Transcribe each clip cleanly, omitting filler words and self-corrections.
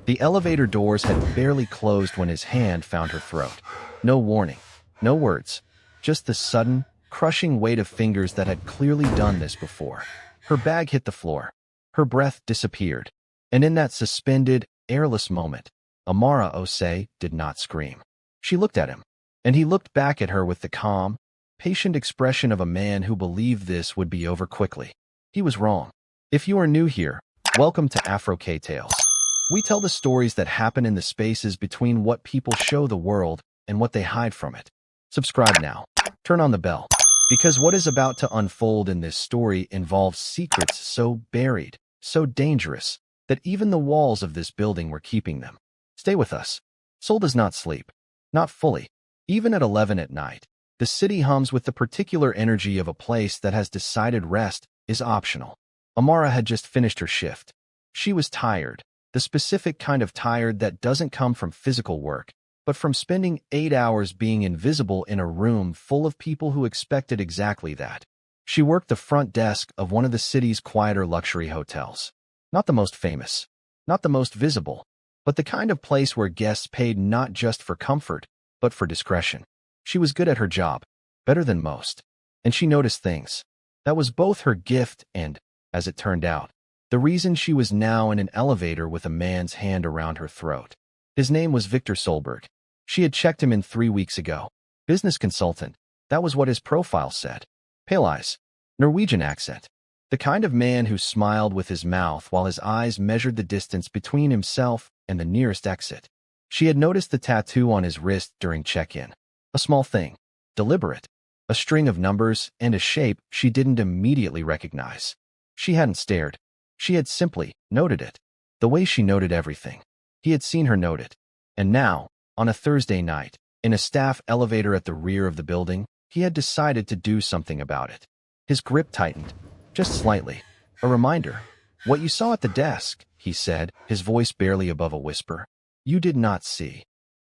The elevator doors had barely closed when his hand found her throat. No warning, no words, just the sudden, crushing weight of fingers that had clearly done this before. Her bag hit the floor. Her breath disappeared. And in that suspended, airless moment, Amara Osei did not scream. She looked at him, and he looked back at her with the calm, patient expression of a man who believed this would be over quickly. He was wrong. If you are new here, welcome to Afro-K Tales. We tell the stories that happen in the spaces between what people show the world and what they hide from it. Subscribe now. Turn on the bell. Because what is about to unfold in this story involves secrets so buried, so dangerous, that even the walls of this building were keeping them. Stay with us. Seoul does not sleep. Not fully. Even at 11 at night, the city hums with the particular energy of a place that has decided rest is optional. Amara had just finished her shift. She was tired, the specific kind of tired that doesn't come from physical work, but from spending 8 hours being invisible in a room full of people who expected exactly that. She worked the front desk of one of the city's quieter luxury hotels. Not the most famous, not the most visible, but the kind of place where guests paid not just for comfort, but for discretion. She was good at her job, better than most, and she noticed things. That was both her gift and, as it turned out, the reason she was now in an elevator with a man's hand around her throat. His name was Victor Solberg. She had checked him in 3 weeks ago. Business consultant. That was what his profile said. Pale eyes. Norwegian accent. The kind of man who smiled with his mouth while his eyes measured the distance between himself and the nearest exit. She had noticed the tattoo on his wrist during check-in. A small thing. Deliberate. A string of numbers and a shape she didn't immediately recognize. She hadn't stared. She had simply noted it. The way she noted everything. He had seen her note it. And now, on a Thursday night, in a staff elevator at the rear of the building, he had decided to do something about it. His grip tightened, just slightly. A reminder. What you saw at the desk, he said, his voice barely above a whisper. You did not see.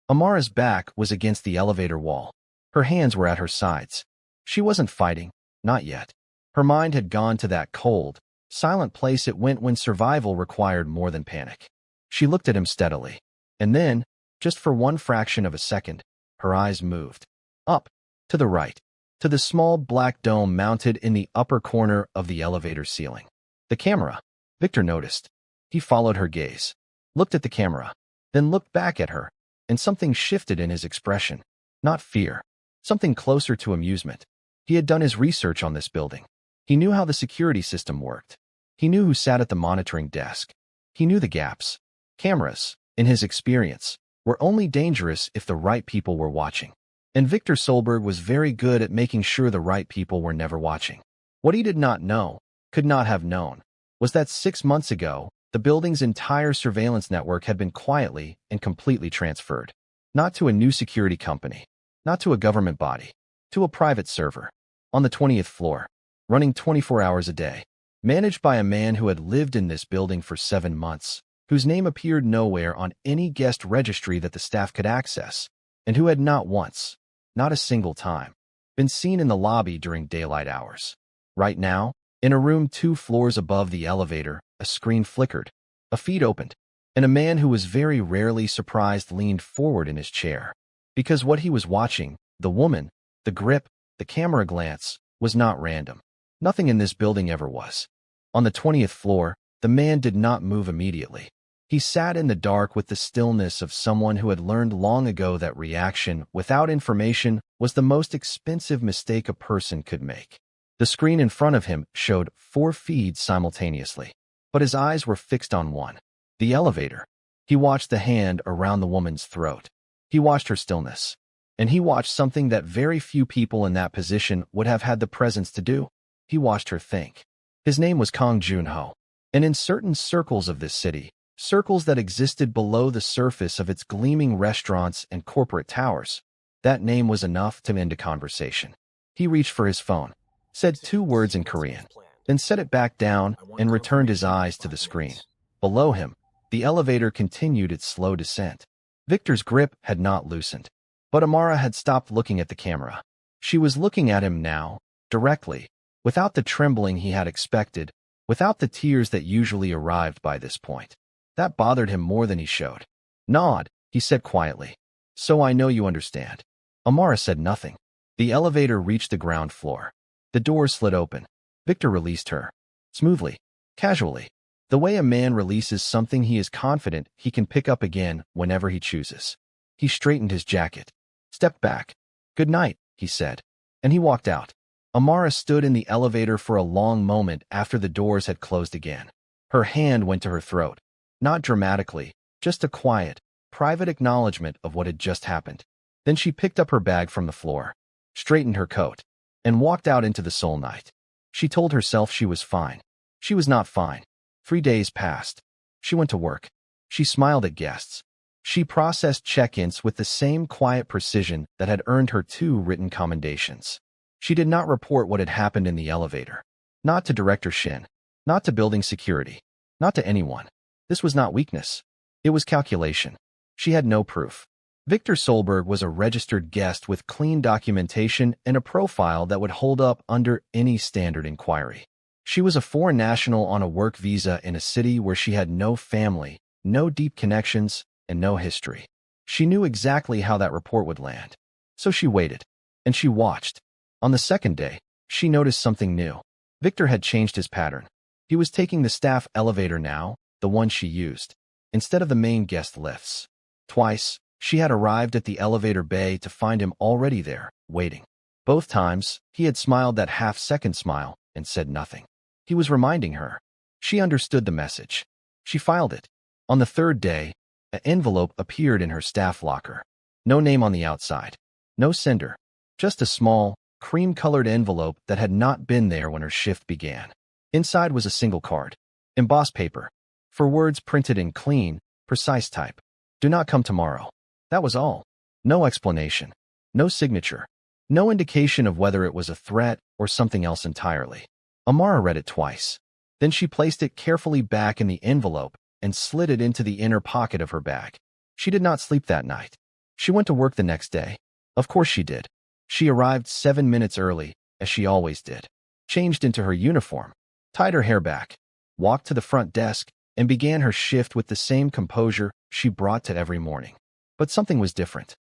Amara's back was against the elevator wall. Her hands were at her sides. She wasn't fighting, not yet. Her mind had gone to that cold, silent place it went when survival required more than panic. She looked at him steadily. And then, just for one fraction of a second, her eyes moved. Up, to the right, to the small black dome mounted in the upper corner of the elevator ceiling. The camera, Victor noticed. He followed her gaze, looked at the camera, then looked back at her, and something shifted in his expression. Not fear. Something closer to amusement. He had done his research on this building. He knew how the security system worked. He knew who sat at the monitoring desk. He knew the gaps. Cameras, in his experience, were only dangerous if the right people were watching. And Victor Solberg was very good at making sure the right people were never watching. What he did not know, could not have known, was that 6 months ago, the building's entire surveillance network had been quietly and completely transferred. Not to a new security company, not to a government body, to a private server, on the 20th floor, running 24 hours a day, managed by a man who had lived in this building for 7 months, whose name appeared nowhere on any guest registry that the staff could access, and who had not once, not a single time, been seen in the lobby during daylight hours. Right now, in a room 2 floors above the elevator, a screen flickered, a feed opened, and a man who was very rarely surprised leaned forward in his chair. Because what he was watching, the woman, the grip, the camera glance, was not random. Nothing in this building ever was. On the 20th floor, the man did not move immediately. He sat in the dark with the stillness of someone who had learned long ago that reaction without information was the most expensive mistake a person could make. The screen in front of him showed 4 feeds simultaneously, but his eyes were fixed on one. The elevator. He watched the hand around the woman's throat. He watched her stillness. And he watched something that very few people in that position would have had the presence to do. He watched her think. His name was Kang Junho. And in certain circles of this city, circles that existed below the surface of its gleaming restaurants and corporate towers, that name was enough to end a conversation. He reached for his phone, said 2 words in Korean, then set it back down and returned his eyes to the screen. Below him, the elevator continued its slow descent. Victor's grip had not loosened, but Amara had stopped looking at the camera. She was looking at him now, directly, without the trembling he had expected, without the tears that usually arrived by this point. That bothered him more than he showed. Nod, he said quietly. So I know you understand. Amara said nothing. The elevator reached the ground floor. The doors slid open. Victor released her. Smoothly. Casually. The way a man releases something he is confident he can pick up again whenever he chooses. He straightened his jacket. Stepped back. Good night, he said. And he walked out. Amara stood in the elevator for a long moment after the doors had closed again. Her hand went to her throat. Not dramatically, just a quiet, private acknowledgement of what had just happened. Then she picked up her bag from the floor, straightened her coat, and walked out into the soul night. She told herself she was fine. She was not fine. 3 days passed. She went to work. She smiled at guests. She processed check-ins with the same quiet precision that had earned her 2 written commendations. She did not report what had happened in the elevator. Not to Director Shin. Not to building security. Not to anyone. This was not weakness. It was calculation. She had no proof. Victor Solberg was a registered guest with clean documentation and a profile that would hold up under any standard inquiry. She was a foreign national on a work visa in a city where she had no family, no deep connections, and no history. She knew exactly how that report would land. So she waited. And she watched. On the second day, she noticed something new. Victor had changed his pattern. He was taking the staff elevator now, the one she used, instead of the main guest lifts. Twice, she had arrived at the elevator bay to find him already there, waiting. Both times, he had smiled that half-second smile and said nothing. He was reminding her. She understood the message. She filed it. On the third day, an envelope appeared in her staff locker. No name on the outside. No sender. Just a small, cream-colored envelope that had not been there when her shift began. Inside was a single card. Embossed paper. For words printed in clean, precise type. Do not come tomorrow. That was all. No explanation. No signature. No indication of whether it was a threat or something else entirely. Amara read it twice. Then she placed it carefully back in the envelope and slid it into the inner pocket of her bag. She did not sleep that night. She went to work the next day. Of course she did. She arrived 7 minutes early, as she always did. Changed into her uniform, tied her hair back, walked to the front desk, and began her shift with the same composure she brought to every morning. But something was different.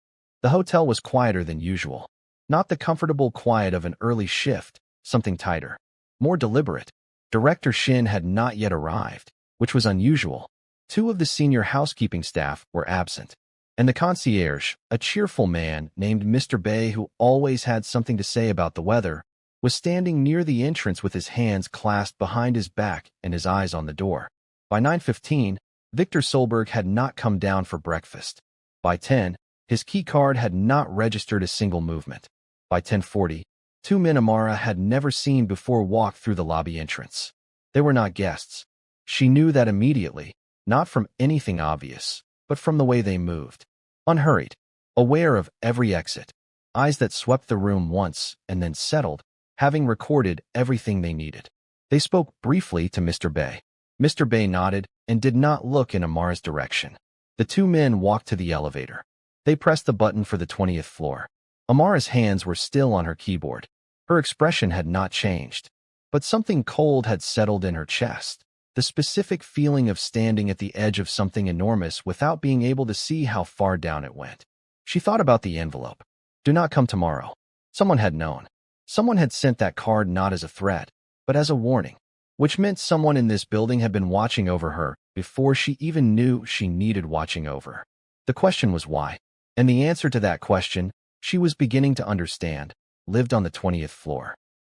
The hotel was quieter than usual. Not the comfortable quiet of an early shift, something tighter. More deliberate. Director Shin had not yet arrived, which was unusual. 2 of the senior housekeeping staff were absent. And the concierge, a cheerful man named Mr. Bay who always had something to say about the weather, was standing near the entrance with his hands clasped behind his back and his eyes on the door. By 9:15, Victor Solberg had not come down for breakfast. By 10, his key card had not registered a single movement. By 10:40, 2 men Amara had never seen before walked through the lobby entrance. They were not guests. She knew that immediately, not from anything obvious, but from the way they moved. Unhurried, aware of every exit, eyes that swept the room once and then settled, having recorded everything they needed. They spoke briefly to Mr. Bay. Mr. Bay nodded and did not look in Amara's direction. The 2 men walked to the elevator. They pressed the button for the 20th floor. Amara's hands were still on her keyboard. Her expression had not changed, but something cold had settled in her chest. The specific feeling of standing at the edge of something enormous without being able to see how far down it went. She thought about the envelope. Do not come tomorrow. Someone had known. Someone had sent that card not as a threat, but as a warning, which meant someone in this building had been watching over her before she even knew she needed watching over. The question was why, and the answer to that question, she was beginning to understand, lived on the 20th floor.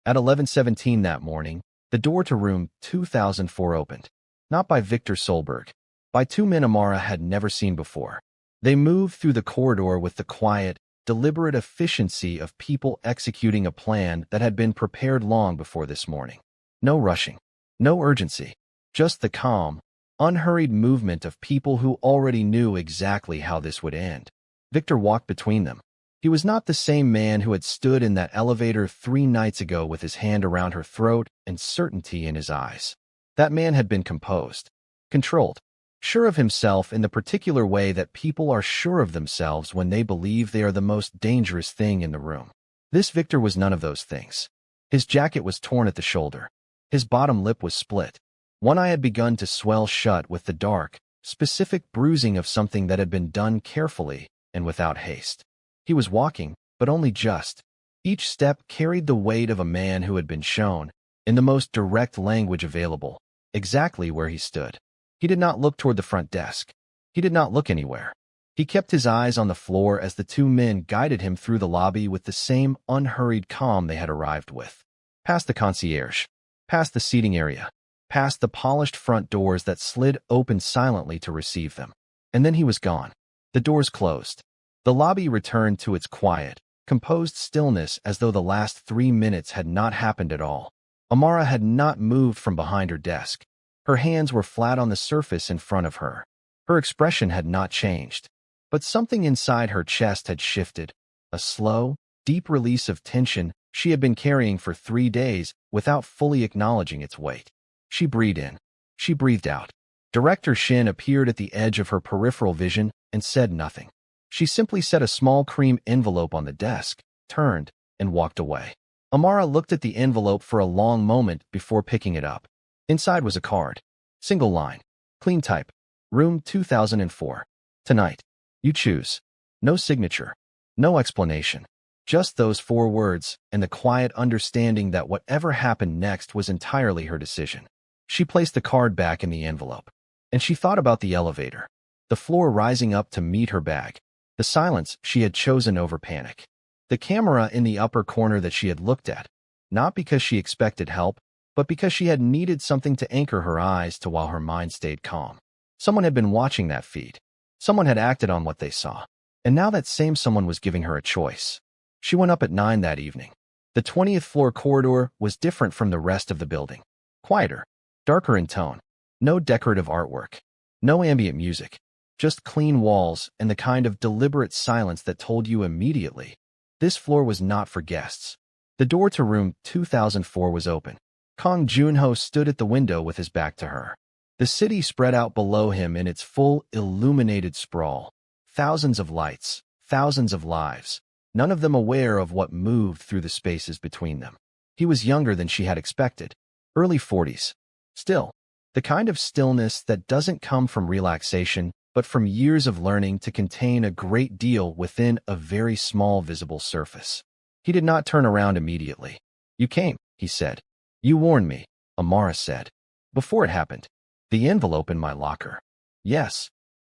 At 11:17 that morning, the door to room 2004 opened. Not by Victor Solberg. By 2 men Amara had never seen before. They moved through the corridor with the quiet, deliberate efficiency of people executing a plan that had been prepared long before this morning. No rushing. No urgency. Just the calm, unhurried movement of people who already knew exactly how this would end. Victor walked between them. He was not the same man who had stood in that elevator 3 nights ago with his hand around her throat and certainty in his eyes. That man had been composed, controlled, sure of himself in the particular way that people are sure of themselves when they believe they are the most dangerous thing in the room. This Victor was none of those things. His jacket was torn at the shoulder. His bottom lip was split. One eye had begun to swell shut with the dark, specific bruising of something that had been done carefully and without haste. He was walking, but only just. Each step carried the weight of a man who had been shown, in the most direct language available, exactly where he stood. He did not look toward the front desk. He did not look anywhere. He kept his eyes on the floor as the two men guided him through the lobby with the same unhurried calm they had arrived with. Past the concierge, past the seating area, past the polished front doors that slid open silently to receive them. And then he was gone. The doors closed. The lobby returned to its quiet, composed stillness as though the last 3 minutes had not happened at all. Amara had not moved from behind her desk. Her hands were flat on the surface in front of her. Her expression had not changed. But something inside her chest had shifted, a slow, deep release of tension she had been carrying for 3 days without fully acknowledging its weight. She breathed in. She breathed out. Director Shin appeared at the edge of her peripheral vision and said nothing. She simply set a small cream envelope on the desk, turned, and walked away. Amara looked at the envelope for a long moment before picking it up. Inside was a card. Single line. Clean type. Room 2004. Tonight. You choose. No signature. No explanation. Just those 4 words, and the quiet understanding that whatever happened next was entirely her decision. She placed the card back in the envelope. And she thought about the elevator. The floor rising up to meet her bag. The silence she had chosen over panic. The camera in the upper corner that she had looked at. Not because she expected help, but because she had needed something to anchor her eyes to while her mind stayed calm. Someone had been watching that feed. Someone had acted on what they saw. And now that same someone was giving her a choice. She went up at 9 that evening. The 20th floor corridor was different from the rest of the building. Quieter, darker in tone. No decorative artwork. No ambient music. Just clean walls and the kind of deliberate silence that told you immediately. This floor was not for guests. The door to room 2004 was open. Kang Junho stood at the window with his back to her. The city spread out below him in its full, illuminated sprawl. Thousands of lights, thousands of lives, none of them aware of what moved through the spaces between them. He was younger than she had expected, early 40s. Still, the kind of stillness that doesn't come from relaxation, but from years of learning to contain a great deal within a very small visible surface. He did not turn around immediately. You came, he said. You warned me, Amara said. Before it happened. The envelope in my locker. Yes.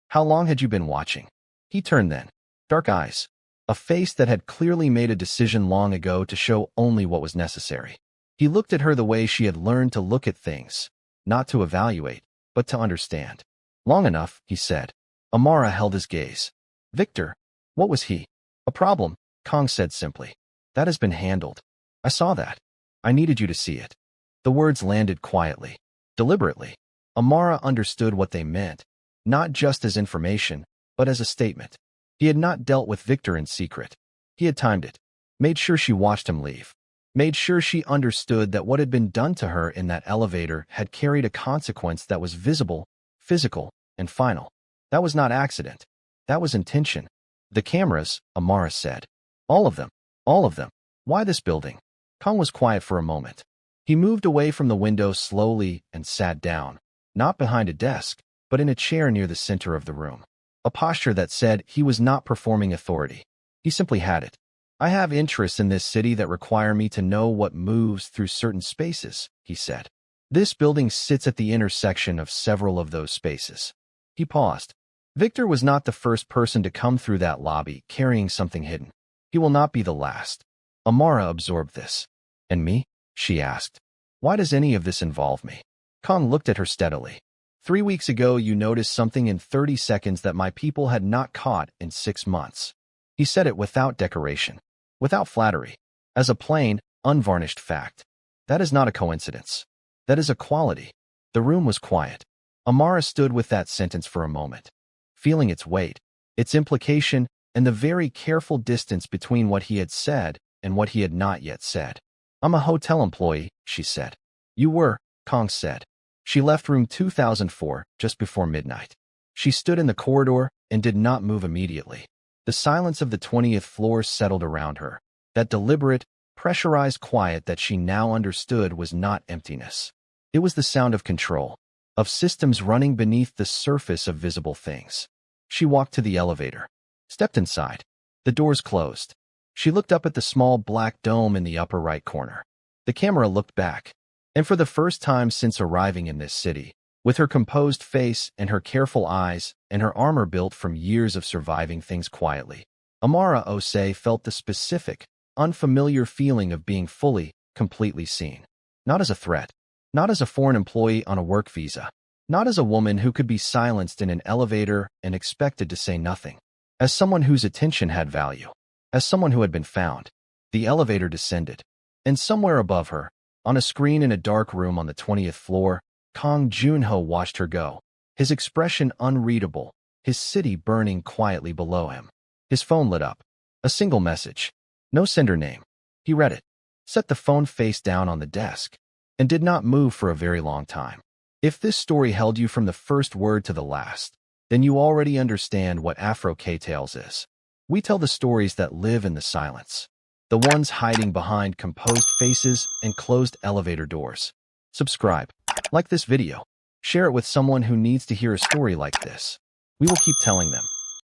How long had you been watching? He turned then. Dark eyes. A face that had clearly made a decision long ago to show only what was necessary. He looked at her the way she had learned to look at things. Not to evaluate, but to understand. Long enough, he said. Amara held his gaze. Victor. What was he? A problem, Kang said simply. That has been handled. I saw that. I needed you to see it. The words landed quietly, deliberately. Amara understood what they meant, not just as information, but as a statement. He had not dealt with Victor in secret. He had timed it, made sure she watched him leave, made sure she understood that what had been done to her in that elevator had carried a consequence that was visible, physical, and final. That was not accident. That was intention. The cameras, Amara said. All of them. All of them. Why this building? Kang was quiet for a moment. He moved away from the window slowly and sat down. Not behind a desk, but in a chair near the center of the room. A posture that said he was not performing authority. He simply had it. I have interests in this city that require me to know what moves through certain spaces, he said. This building sits at the intersection of several of those spaces. He paused. Victor was not the first person to come through that lobby carrying something hidden. He will not be the last. Amara absorbed this. And me? She asked. Why does any of this involve me? Kang looked at her steadily. 3 weeks ago you noticed something in 30 seconds that my people had not caught in 6 months. He said it without decoration, without flattery, as a plain, unvarnished fact. That is not a coincidence. That is a quality. The room was quiet. Amara stood with that sentence for a moment, feeling its weight, its implication, and the very careful distance between what he had said and what he had not yet said. I'm a hotel employee, she said. You were, Kang said. She left room 2004 just before midnight. She stood in the corridor and did not move immediately. The silence of the 20th floor settled around her. That deliberate, pressurized quiet that she now understood was not emptiness. It was the sound of control. of systems running beneath the surface of visible things. She walked to the elevator, stepped inside. The doors closed. She looked up at the small black dome in the upper right corner. The camera looked back, and for the first time since arriving in this city, with her composed face and her careful eyes and her armor built from years of surviving things quietly, Amara Osei felt the specific, unfamiliar feeling of being fully, completely seen. Not as a threat, not as a foreign employee on a work visa, not as a woman who could be silenced in an elevator and expected to say nothing. As someone whose attention had value, as someone who had been found. The elevator descended, and somewhere above her, on a screen in a dark room on the 20th floor, Kang Junho watched her go, his expression unreadable, his city burning quietly below him. His phone lit up. A single message. No sender name. He read it, set the phone face down on the desk, and did not move for a very long time. If this story held you from the first word to the last, then you already understand what Afro-Korean Tales is. We tell the stories that live in the silence, the ones hiding behind composed faces and closed elevator doors. Subscribe, like this video, share it with someone who needs to hear a story like this. We will keep telling them.